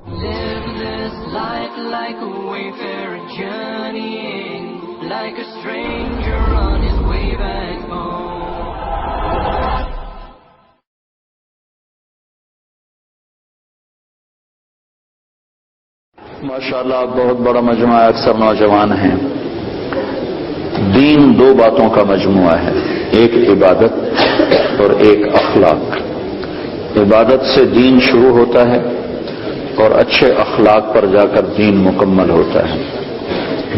Live this life like a wayfarer journeying, like a stranger on his way back home. ماشاءاللہ بہت بڑا مجموعہ ہے، اکثر نوجوان ہیں. دین دو باتوں کا مجموعہ ہے، ایک عبادت اور ایک اخلاق. عبادت سے دین شروع ہوتا ہے اور اچھے اخلاق پر جا کر دین مکمل ہوتا ہے.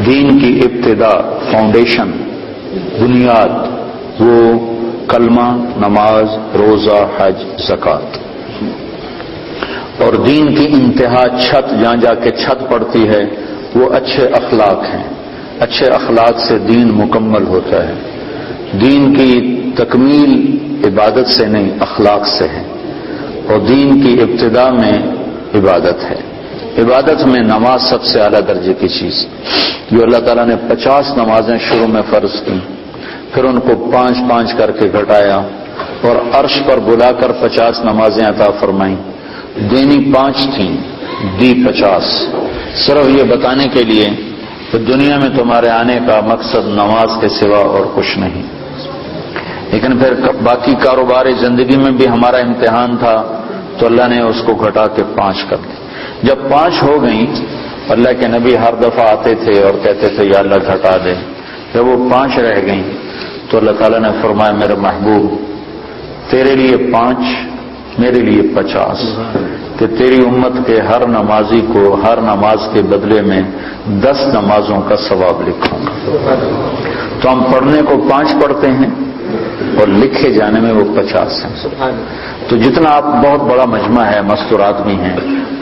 دین کی ابتدا، فاؤنڈیشن، بنیاد وہ کلمہ، نماز، روزہ، حج، زکوٰۃ. اور دین کی انتہا چھت، جہاں جا کے چھت پڑتی ہے، وہ اچھے اخلاق ہیں. اچھے اخلاق سے دین مکمل ہوتا ہے. دین کی تکمیل عبادت سے نہیں، اخلاق سے ہے. اور دین کی ابتدا میں عبادت ہے. عبادت میں نماز سب سے اعلیٰ درجے کی چیز، جو اللہ تعالیٰ نے 50 نمازیں شروع میں فرض کی، پھر ان کو 5 کر کے گھٹایا اور عرش پر بلا کر 50 نمازیں عطا فرمائیں. دینی 5 تھیں، دی 50، صرف یہ بتانے کے لیے کہ دنیا میں تمہارے آنے کا مقصد نماز کے سوا اور کچھ نہیں. لیکن پھر باقی کاروباری زندگی میں بھی ہمارا امتحان تھا، تو اللہ نے اس کو گھٹا کے 5 کر دی. جب 5 ہو گئیں، اللہ کے نبی ہر دفعہ آتے تھے اور کہتے تھے یا اللہ گھٹا دے. جب وہ 5 رہ گئیں تو اللہ تعالیٰ نے فرمایا میرے محبوب، تیرے لیے 5، میرے لیے 50، کہ تیری امت کے ہر نمازی کو ہر نماز کے بدلے میں 10 نمازوں کا ثواب لکھوں گا. تو ہم پڑھنے کو 5 پڑھتے ہیں اور لکھے جانے میں وہ 50 ہیں. تو جتنا آپ، بہت بڑا مجمع ہے، مستورات بھی ہیں،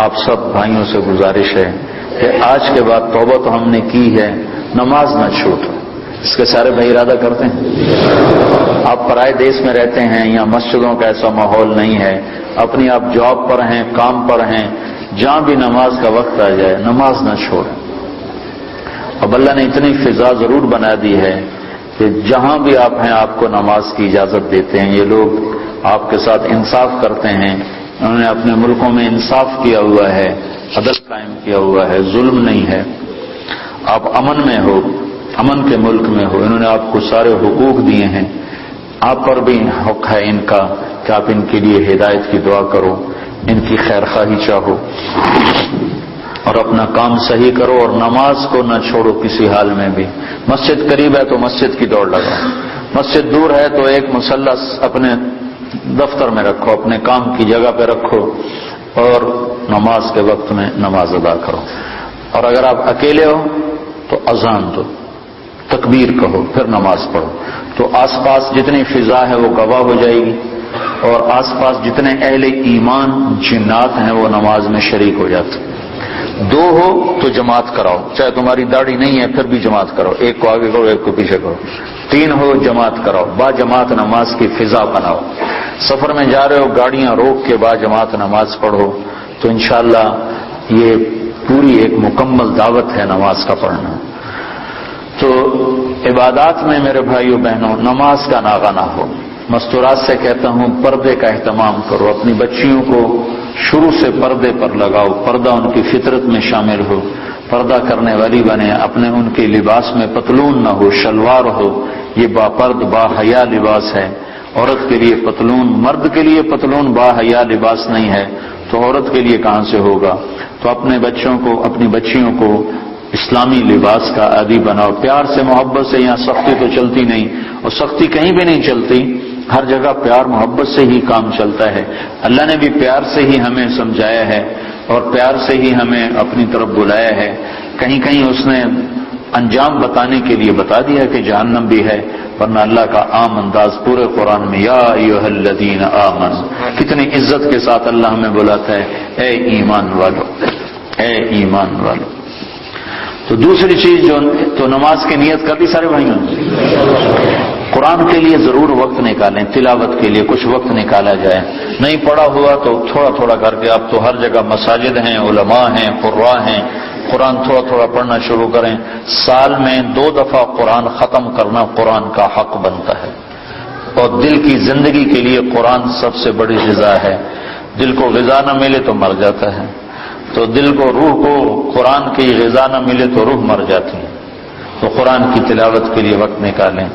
آپ سب بھائیوں سے گزارش ہے کہ آج کے بعد توبہ تو ہم نے کی ہے، نماز نہ چھوٹو. اس کے سارے بھائی ارادہ کرتے ہیں. آپ پرائے دیش میں رہتے ہیں، یہاں مسجدوں کا ایسا ماحول نہیں ہے، اپنی آپ جاب پر ہیں، کام پر ہیں، جہاں بھی نماز کا وقت آ جائے نماز نہ چھوڑیں. اب اللہ نے اتنی فضا ضرور بنا دی ہے کہ جہاں بھی آپ ہیں آپ کو نماز کی اجازت دیتے ہیں. یہ لوگ آپ کے ساتھ انصاف کرتے ہیں، انہوں نے اپنے ملکوں میں انصاف کیا ہوا ہے، عدل قائم کیا ہوا ہے، ظلم نہیں ہے. آپ امن میں ہو، امن کے ملک میں ہو، انہوں نے آپ کو سارے حقوق دیے ہیں. آپ پر بھی حق ہے ان کا کہ آپ ان کے لیے ہدایت کی دعا کرو، ان کی خیر خواہی چاہو اور اپنا کام صحیح کرو. اور نماز کو نہ چھوڑو کسی حال میں بھی. مسجد قریب ہے تو مسجد کی دوڑ لگاؤ، مسجد دور ہے تو ایک مصلی اپنے دفتر میں رکھو، اپنے کام کی جگہ پہ رکھو اور نماز کے وقت میں نماز ادا کرو. اور اگر آپ اکیلے ہو تو اذان دو، تکبیر کہو، پھر نماز پڑھو. تو آس پاس جتنی فضا ہے وہ گواہ ہو جائے گی، اور آس پاس جتنے اہل ایمان جنات ہیں وہ نماز میں شریک ہو جاتے. 2 ہو تو جماعت کراؤ، چاہے تمہاری داڑھی نہیں ہے پھر بھی جماعت کرو، ایک کو آگے کرو ایک کو پیچھے کرو. 3 ہو جماعت کراؤ، با جماعت نماز کی فضا بناؤ. سفر میں جا رہے ہو گاڑیاں روک کے با جماعت نماز پڑھو. تو انشاءاللہ یہ پوری ایک مکمل دعوت ہے نماز کا پڑھنا. تو عبادات میں میرے بھائیوں بہنوں نماز کا ناغہ نہ ہو. مستورات سے کہتا ہوں پردے کا اہتمام کرو، اپنی بچیوں کو شروع سے پردے پر لگاؤ، پردہ ان کی فطرت میں شامل ہو، پردہ کرنے والی بنے. اپنے ان کے لباس میں پتلون نہ ہو، شلوار ہو. یہ با پرد با حیا لباس ہے. عورت کے لیے پتلون، مرد کے لیے پتلون با حیا لباس نہیں ہے تو عورت کے لیے کہاں سے ہوگا؟ تو اپنے بچوں کو، اپنی بچیوں کو اسلامی لباس کا عادی بناؤ. پیار سے، محبت سے. یہاں سختی تو چلتی نہیں، اور سختی کہیں بھی نہیں چلتی. ہر جگہ پیار محبت سے ہی کام چلتا ہے. اللہ نے بھی پیار سے ہی ہمیں سمجھایا ہے اور پیار سے ہی ہمیں اپنی طرف بلایا ہے. کہیں کہیں اس نے انجام بتانے کے لیے بتا دیا کہ جہنم بھی ہے، ورنہ اللہ کا عام انداز پورے قرآن میں یا ایھا الذین آمنوا، کتنی عزت کے ساتھ اللہ ہمیں بلاتا ہے، اے ایمان والو، اے ایمان والو. تو دوسری چیز جو تو نماز کی نیت کر دی سارے بھائیوں. قرآن کے لیے ضرور وقت نکالیں، تلاوت کے لیے کچھ وقت نکالا جائے. نہیں پڑھا ہوا تو تھوڑا تھوڑا کر کے. اب تو ہر جگہ مساجد ہیں، علماء ہیں، قراء ہیں، قرآن تھوڑا تھوڑا پڑھنا شروع کریں. سال میں 2 دفعہ قرآن ختم کرنا قرآن کا حق بنتا ہے. اور دل کی زندگی کے لیے قرآن سب سے بڑی غذا ہے. دل کو غذا نہ ملے تو مر جاتا ہے. تو دل کو، روح کو قرآن کی غذا نہ ملے تو روح مر جاتی ہے، تو قرآن کی تلاوت کے لیے وقت نکالیں۔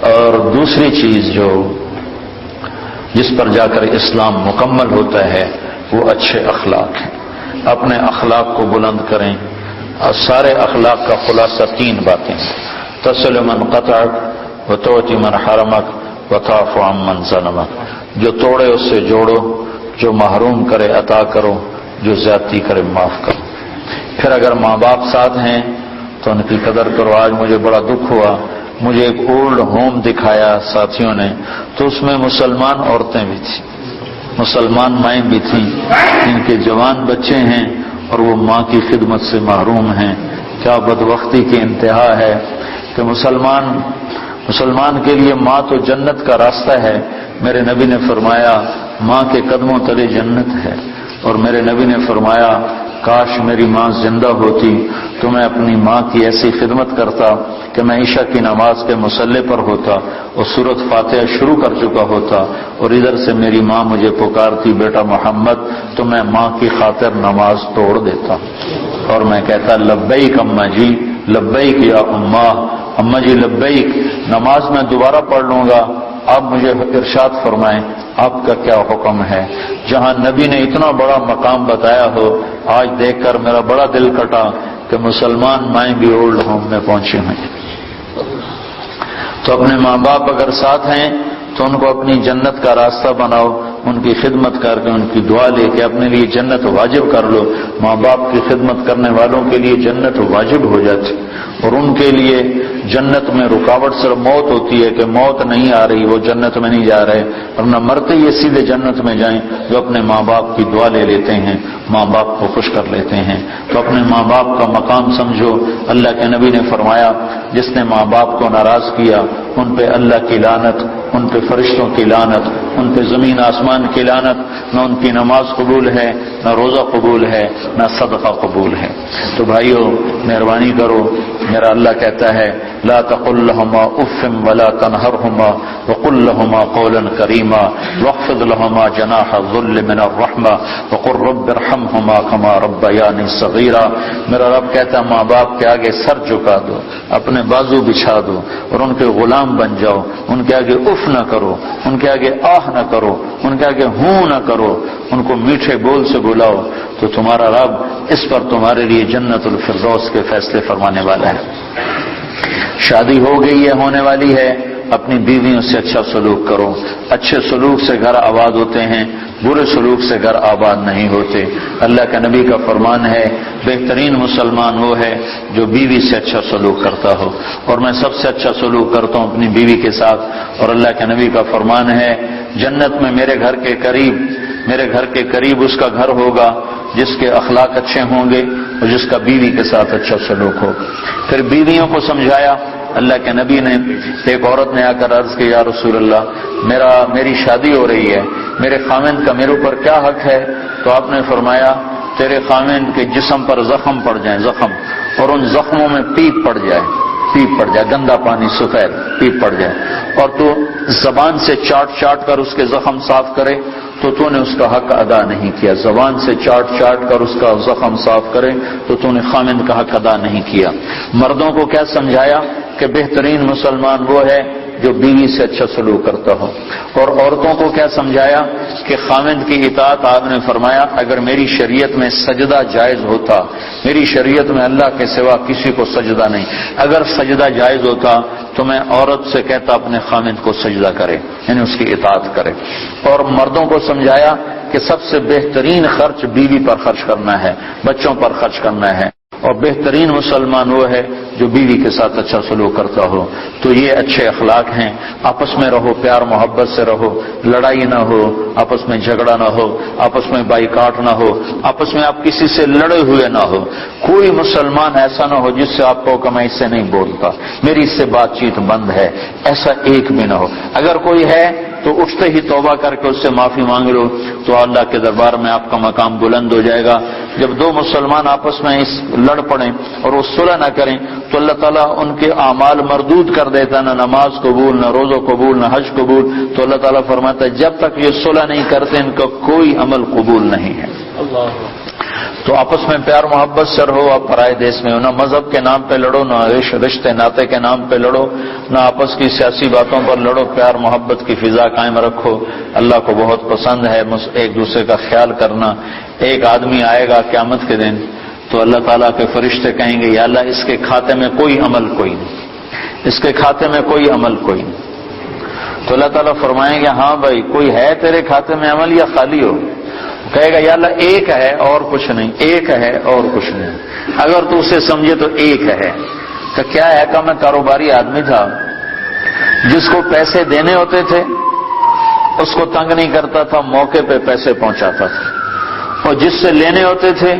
اور دوسری چیز جو جس پر جا کر اسلام مکمل ہوتا ہے وہ اچھے اخلاق ہیں۔ اپنے اخلاق کو بلند کریں، اور سارے اخلاق کا خلاصہ 3 باتیں ہیں: تصل من قطعک وتعطی من حرمک وتعفو عن من ظلمک۔ جو توڑے اس سے جوڑو، جو محروم کرے عطا کرو، جو زیادتی کرے معاف کرو۔ پھر اگر ماں باپ ساتھ ہیں تو ان کی قدر کرو۔ آج مجھے بڑا دکھ ہوا، مجھے ایک اولڈ ہوم دکھایا ساتھیوں نے، تو اس میں مسلمان عورتیں بھی تھیں، مسلمان مائیں بھی تھیں، ان کے جوان بچے ہیں اور وہ ماں کی خدمت سے محروم ہیں۔ کیا بدبختی کی انتہا ہے کہ مسلمان کے لیے ماں تو جنت کا راستہ ہے۔ میرے نبی نے فرمایا ماں کے قدموں تلے جنت ہے، اور میرے نبی نے فرمایا کاش میری ماں زندہ ہوتی تو میں اپنی ماں کی ایسی خدمت کرتا کہ میں عشاء کی نماز کے مصلی پر ہوتا اور سورۃ فاتحہ شروع کر چکا ہوتا، اور ادھر سے میری ماں مجھے پکارتی بیٹا محمد، تو میں ماں کی خاطر نماز توڑ دیتا اور میں کہتا لبیک اماں جی، لبیک یا اماں جی لبیک، نماز میں دوبارہ پڑھ لوں گا، آپ مجھے ارشاد فرمائیں آپ کا کیا حکم ہے۔ جہاں نبی نے اتنا بڑا مقام بتایا ہو، آج دیکھ کر میرا بڑا دل کٹا کہ مسلمان مائیں بھی اولڈ ہوم میں پہنچے ہیں۔ تو اپنے ماں باپ اگر ساتھ ہیں تو ان کو اپنی جنت کا راستہ بناؤ، ان کی خدمت کر کے، ان کی دعا لے کے اپنے لیے جنت واجب کر لو۔ ماں باپ کی خدمت کرنے والوں کے لیے جنت واجب ہو جاتی، اور ان کے لیے جنت میں رکاوٹ صرف موت ہوتی ہے کہ موت نہیں آ رہی، وہ جنت میں نہیں جا رہے، ورنہ مرتے یہ سیدھے جنت میں جائیں جو اپنے ماں باپ کی دعا لے لیتے ہیں، ماں باپ کو خوش کر لیتے ہیں۔ تو اپنے ماں باپ کا مقام سمجھو۔ اللہ کے نبی نے فرمایا جس نے ماں باپ کو ناراض کیا ان پہ اللہ کی لعنت، ان پہ فرشتوں کی لعنت، ان پہ زمین آسمان کی لعنت، نہ ان کی نماز قبول ہے، نہ روزہ قبول ہے، نہ صدقہ قبول ہے۔ تو بھائیو مہربانی کرو، میرا اللہ کہتا ہے لا تقل لهما اف ولا تنهرهما وقل لهما قولا كريما واخفض لهما جناح الذل من الرحمة وقل رب ارحمهما كما ربياني صغيرا۔ میرا رب کہتا ہے ماں باپ کے آگے سر جھکا دو، اپنے بازو بچھا دو اور ان کے غلام بن جاؤ، ان کے آگے اف نہ کرو، ان کے آگے آہ نہ کرو، ان کے آگے ہوں نہ کرو، ان کو میٹھے بول سے بلاؤ، تو تمہارا رب اس پر تمہارے لیے جنت الفردوس کے فیصلے فرمانے والا ہے۔ شادی ہو گئی ہے، ہونے والی ہے، اپنی بیویوں سے اچھا سلوک کرو۔ اچھے سلوک سے گھر آباد ہوتے ہیں، برے سلوک سے گھر آباد نہیں ہوتے۔ اللہ کے نبی کا فرمان ہے بہترین مسلمان وہ ہے جو بیوی سے اچھا سلوک کرتا ہو، اور میں سب سے اچھا سلوک کرتا ہوں اپنی بیوی کے ساتھ۔ اور اللہ کے نبی کا فرمان ہے جنت میں میرے گھر کے قریب اس کا گھر ہوگا جس کے اخلاق اچھے ہوں گے اور جس کا بیوی کے ساتھ اچھا سلوک ہو۔ پھر بیویوں کو سمجھایا اللہ کے نبی نے۔ ایک عورت نے آ کر عرض کی یا رسول اللہ میری شادی ہو رہی ہے، میرے خاوند کا میرے اوپر کیا حق ہے؟ تو آپ نے فرمایا تیرے خاوند کے جسم پر زخم پڑ جائیں، زخم، اور ان زخموں میں پیپ پڑ جائے، گندا پانی سفید پیپ پڑ جائے، اور تو زبان سے چاٹ کر اس کے زخم صاف کرے تو نے اس کا حق ادا نہیں کیا۔ زبان سے چاٹ کر اس کا زخم صاف کرے تو نے خاوند کا حق ادا نہیں کیا۔ مردوں کو کیا سمجھایا کہ بہترین مسلمان وہ ہے جو بیوی سے اچھا سلوک کرتا ہو، اور عورتوں کو کیا سمجھایا کہ خاوند کی اطاعت آپ نے فرمایا اگر میری شریعت میں سجدہ جائز ہوتا، میری شریعت میں اللہ کے سوا کسی کو سجدہ نہیں، اگر سجدہ جائز ہوتا تو میں عورت سے کہتا اپنے خاوند کو سجدہ کرے، یعنی اس کی اطاعت کرے۔ اور مردوں کو سمجھایا کہ سب سے بہترین خرچ بیوی پر خرچ کرنا ہے، بچوں پر خرچ کرنا ہے، اور بہترین مسلمان وہ ہے جو بیوی کے ساتھ اچھا سلوک کرتا ہو۔ تو یہ اچھے اخلاق ہیں، آپس میں رہو، پیار محبت سے رہو، لڑائی نہ ہو، آپس میں جھگڑا نہ ہو، آپس میں بائیکاٹ نہ ہو، آپس میں آپ کسی سے لڑے ہوئے نہ ہو۔ کوئی مسلمان ایسا نہ ہو جس سے آپ کو کہ میں اس سے نہیں بولتا، میری اس سے بات چیت بند ہے، ایسا ایک بھی نہ ہو۔ اگر کوئی ہے تو اٹھتے ہی توبہ کر کے اس سے معافی مانگ لو تو اللہ کے دربار میں آپ کا مقام بلند ہو جائے گا۔ جب دو مسلمان آپس میں لڑ پڑیں اور وہ صلح نہ کریں تو اللہ تعالیٰ ان کے اعمال مردود کر دیتا، نہ نماز قبول، نہ روزہ قبول، نہ حج قبول۔ تو اللہ تعالیٰ فرماتا ہے جب تک یہ صلح نہیں کرتے ان کا کوئی عمل قبول نہیں ہے۔ اللہ تو آپس میں پیار محبت سے رہو. آپ پرائے دیش میں ہو, نہ مذہب کے نام پہ لڑو, نہ رشتے ناطے کے نام پہ لڑو, نہ آپس کی سیاسی باتوں پر لڑو. پیار محبت کی فضا قائم رکھو. اللہ کو بہت پسند ہے ایک دوسرے کا خیال کرنا. ایک آدمی آئے گا قیامت کے دن تو اللہ تعالیٰ کے فرشتے کہیں گے یا اللہ اس کے کھاتے میں کوئی عمل کوئی نہیں, اس کے کھاتے میں کوئی عمل کوئی نہیں. تو اللہ تعالیٰ فرمائیں گے ہاں بھائی کوئی ہے تیرے کھاتے میں عمل یا خالی ہو؟ کہے گا یا اللہ ایک ہے اور کچھ نہیں, ایک ہے اور کچھ نہیں. اگر تو اسے سمجھے تو ایک ہے. تو کیا ہے کہ میں کاروباری آدمی تھا, جس کو پیسے دینے ہوتے تھے اس کو تنگ نہیں کرتا تھا, موقع پہ پیسے پہنچاتا تھا, اور جس سے لینے ہوتے تھے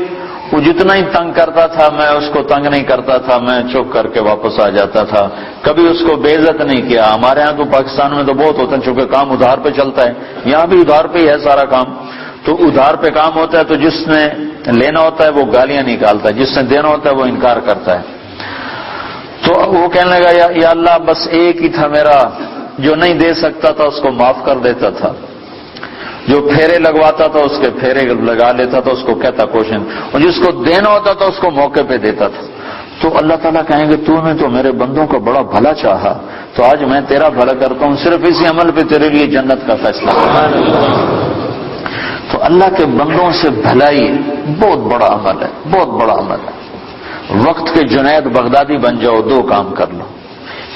وہ جتنا ہی تنگ کرتا تھا میں اس کو تنگ نہیں کرتا تھا, میں چپ کر کے واپس آ جاتا تھا. کبھی اس کو بے عزت نہیں کیا. ہمارے ہاں تو پاکستان میں تو بہت ہوتا ہے, چونکہ کام ادھار پہ چلتا ہے, یہاں بھی ادھار پہ ہی ہے سارا کام. تو ادھار پہ کام ہوتا ہے تو جس نے لینا ہوتا ہے وہ گالیاں نکالتا ہے, جس نے دینا ہوتا ہے وہ انکار کرتا ہے. تو وہ کہنے لگا یا اللہ بس ایک ہی تھا میرا, جو نہیں دے سکتا تھا اس کو معاف کر دیتا تھا, جو پھیرے لگواتا تھا اس کے پھیرے لگا لیتا تھا, اس کو کہتا کوشش, اور جس کو دینا ہوتا تھا اس کو موقع پہ دیتا تھا. تو اللہ تعالیٰ کہیں گے تو نے تو میرے بندوں کا بڑا بھلا چاہا, تو آج میں تیرا بھلا کرتا ہوں, صرف اسی عمل پہ تیرے لیے جنت کا فیصلہ. تو اللہ کے بندوں سے بھلائی بہت بڑا عمل ہے, بہت بڑا عمل ہے. وقت کے جنید بغدادی بن جاؤ, دو کام کر لو.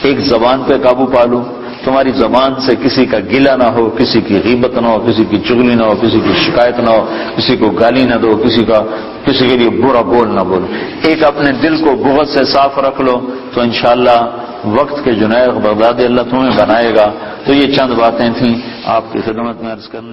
ایک زبان پہ قابو پا لو, تمہاری زبان سے کسی کا گلہ نہ ہو, کسی کی غیبت نہ ہو, کسی کی چغلی نہ ہو, کسی کی شکایت نہ ہو, کسی کو گالی نہ دو, کسی کے لیے برا بول نہ بولو. ایک اپنے دل کو بغض سے صاف رکھ لو, تو انشاءاللہ وقت کے جنید بغدادی اللہ تمہیں بنائے گا. تو یہ چند باتیں تھیں آپ کی خدمت میں عرض کرنے.